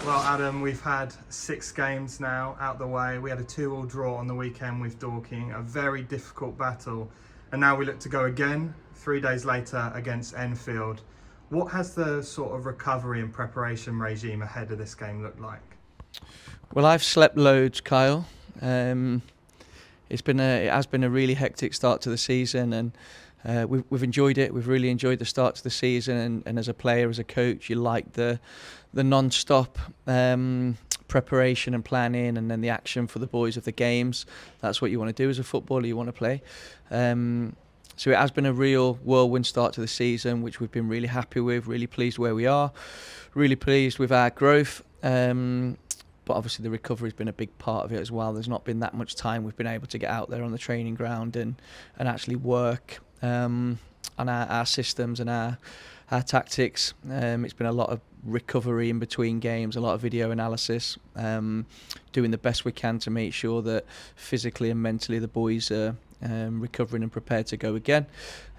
Well, Adam, we've had 6 games now out the way. We had a 2-2 draw on the weekend with Dorking, a very difficult battle. And now we look to go again, 3 days later, against Enfield. What has the sort of recovery and preparation regime ahead of this game looked like? Well, I've slept loads, Kyle. It has been a really hectic start to the season, and we've enjoyed it. We've really enjoyed the start to the season, and as a player, as a coach, you like the non-stop preparation and planning, and then the action for the boys of the games. That's what you want to do as a footballer. You want to play. So it has been a real whirlwind start to the season, which we've been really happy with. Really pleased where we are. Really pleased with our growth. But obviously the recovery has been a big part of it as well. There's not been that much time we've been able to get out there on the training ground and actually work on our systems and our tactics. It's been a lot of recovery in between games, a lot of video analysis, doing the best we can to make sure that physically and mentally the boys are recovering and prepared to go again.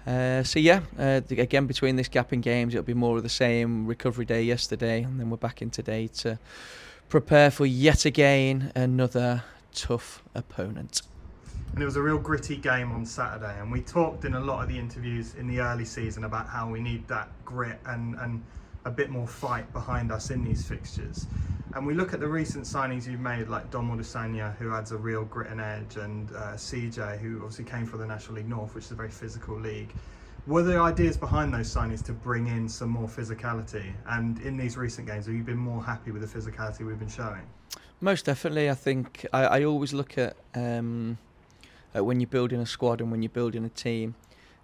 Again, between this gap in games, it'll be more of the same. Recovery day yesterday, and then we're back in today to prepare for yet again another tough opponent. And it was a real gritty game on Saturday, and we talked in a lot of the interviews in the early season about how we need that grit and a bit more fight behind us in these fixtures. And we look at the recent signings you've made, like Dom Odusanya, who adds a real grit and edge, and CJ, who obviously came from the National League North, which is a very physical league. Were the ideas behind those signings to bring in some more physicality? And in these recent games, have you been more happy with the physicality we've been showing? Most definitely. I think I always look at when you're building a squad and when you're building a team,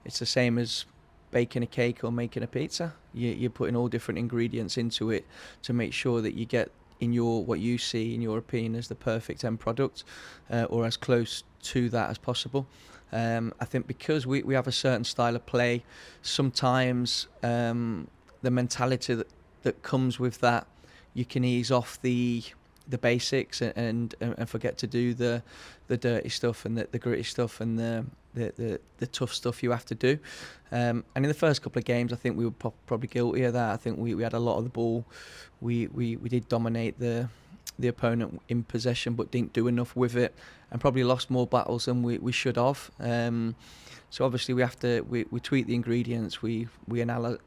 it's the same as baking a cake or making a pizza. You're putting all different ingredients into it to make sure that you get what you see in your opinion as the perfect end product, or as close to that as possible. I think because we have a certain style of play, sometimes the mentality that comes with that, you can ease off the basics and forget to do the dirty stuff and the gritty stuff and the tough stuff you have to do. And in the first couple of games, I think we were probably guilty of that. I think we had a lot of the ball. We did dominate the opponent in possession, but didn't do enough with it, and probably lost more battles than we should have. So obviously we tweak the ingredients, we analyse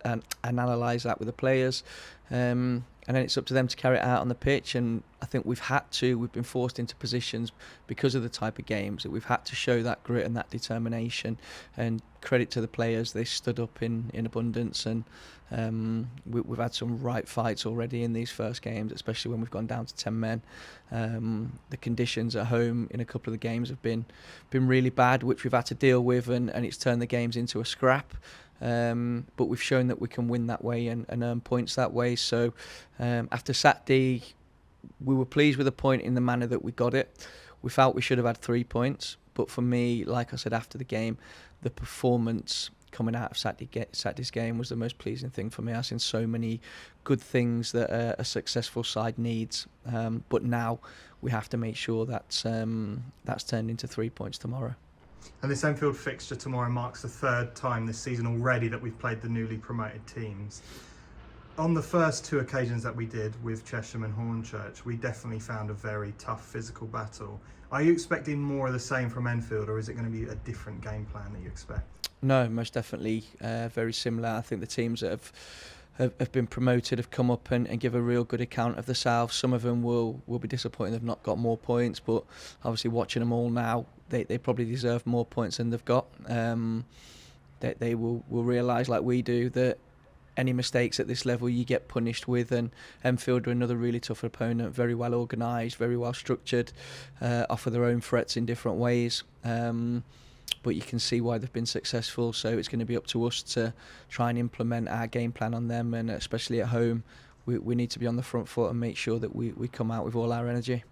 that with the players, and then it's up to them to carry it out on the pitch. And I think we've been forced into positions because of the type of games that we've had to show that grit and that determination. And credit to the players, they stood up in abundance, and we've had some right fights already in these first games, especially when we've gone down to 10 men. The conditions at home in a couple of the games have been really bad, which we've had to deal with, and it's turned the games into a scrap. But we've shown that we can win that way and earn points that way. So after Saturday, we were pleased with the point in the manner that we got it. We felt we should have had 3 points, but for me, like I said after the game, the performance coming out of Saturday's game was the most pleasing thing for me. I've seen so many good things that a successful side needs, but now we have to make sure that's turned into 3 points tomorrow. And this Enfield fixture tomorrow marks the 3rd time this season already that we've played the newly promoted teams. On the first 2 occasions that we did with Chesham and Hornchurch, we definitely found a very tough physical battle. Are you expecting more of the same from Enfield, or is it going to be a different game plan that you expect? No, most definitely very similar. I think the teams that have been promoted have come up and give a real good account of themselves. Some of them will be disappointed they've not got more points, but obviously watching them all now, they probably deserve more points than they've got. They will realise, like we do, that any mistakes at this level you get punished with. And Enfield are another really tough opponent, very well organised, very well structured, offer their own threats in different ways. But you can see why they've been successful. So it's going to be up to us to try and implement our game plan on them, and especially at home, we need to be on the front foot and make sure that we come out with all our energy.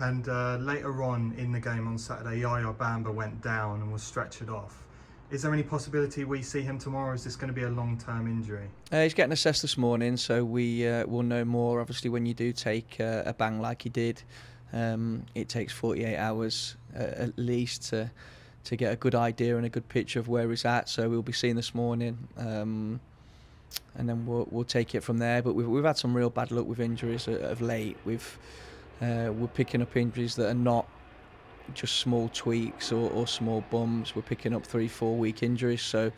And later on in the game on Saturday, Yaya Bamba went down and was stretchered off. Is there any possibility we see him tomorrow, or is this going to be a long-term injury? He's getting assessed this morning, so we will know more. Obviously, when you do take a bang like he did, it takes 48 hours at least to get a good idea and a good picture of where he's at. So we'll be seeing this morning. then we'll take it from there. But we've had some real bad luck with injuries of late. We're picking up injuries that are not just small tweaks or small bumps. We're picking up 3-4 week injuries. So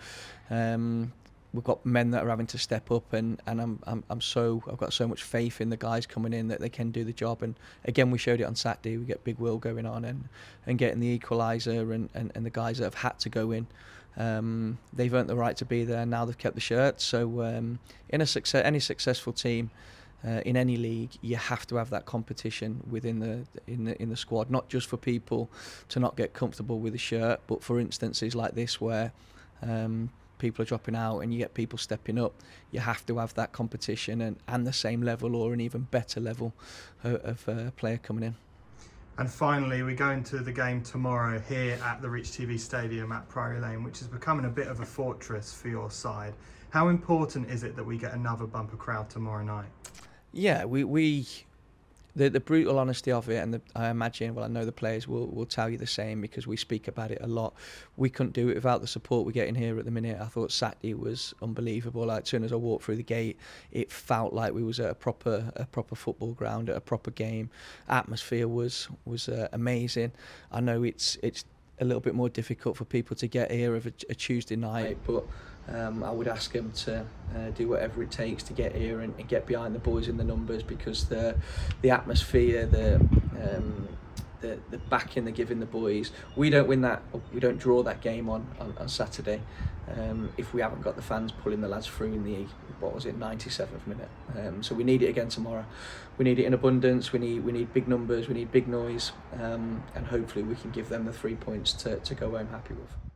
we've got men that are having to step up, and I've got so much faith in the guys coming in that they can do the job. And again, we showed it on Saturday. We get Big Will going on and getting the equaliser, and the guys that have had to go in. They've earned the right to be there. Now they've kept the shirt. So any successful team in any league, you have to have that competition within the squad, not just for people to not get comfortable with the shirt, but for instances like this where people are dropping out and you get people stepping up. You have to have that competition and the same level or an even better level of player coming in. And finally, we go into the game tomorrow here at the Rich TV Stadium at Priory Lane, which is becoming a bit of a fortress for your side. How important is it that we get another bumper crowd tomorrow night? Yeah, the brutal honesty of it, and I imagine, well, I know the players will tell you the same because we speak about it a lot. We couldn't do it without the support we're getting here at the minute. I thought Saturday was unbelievable. Like, as soon as I walked through the gate, it felt like we was at a proper football ground, at a proper game. Atmosphere was amazing. I know it's a little bit more difficult for people to get here of a Tuesday night, but I would ask them to do whatever it takes to get here and get behind the boys in the numbers, because the atmosphere, the backing they're giving the boys. We don't draw that game on Saturday if we haven't got the fans pulling the lads through in the 97th minute. So we need it again tomorrow. We need it in abundance. We need big numbers. We need big noise, and hopefully we can give them the 3 points to go home happy with.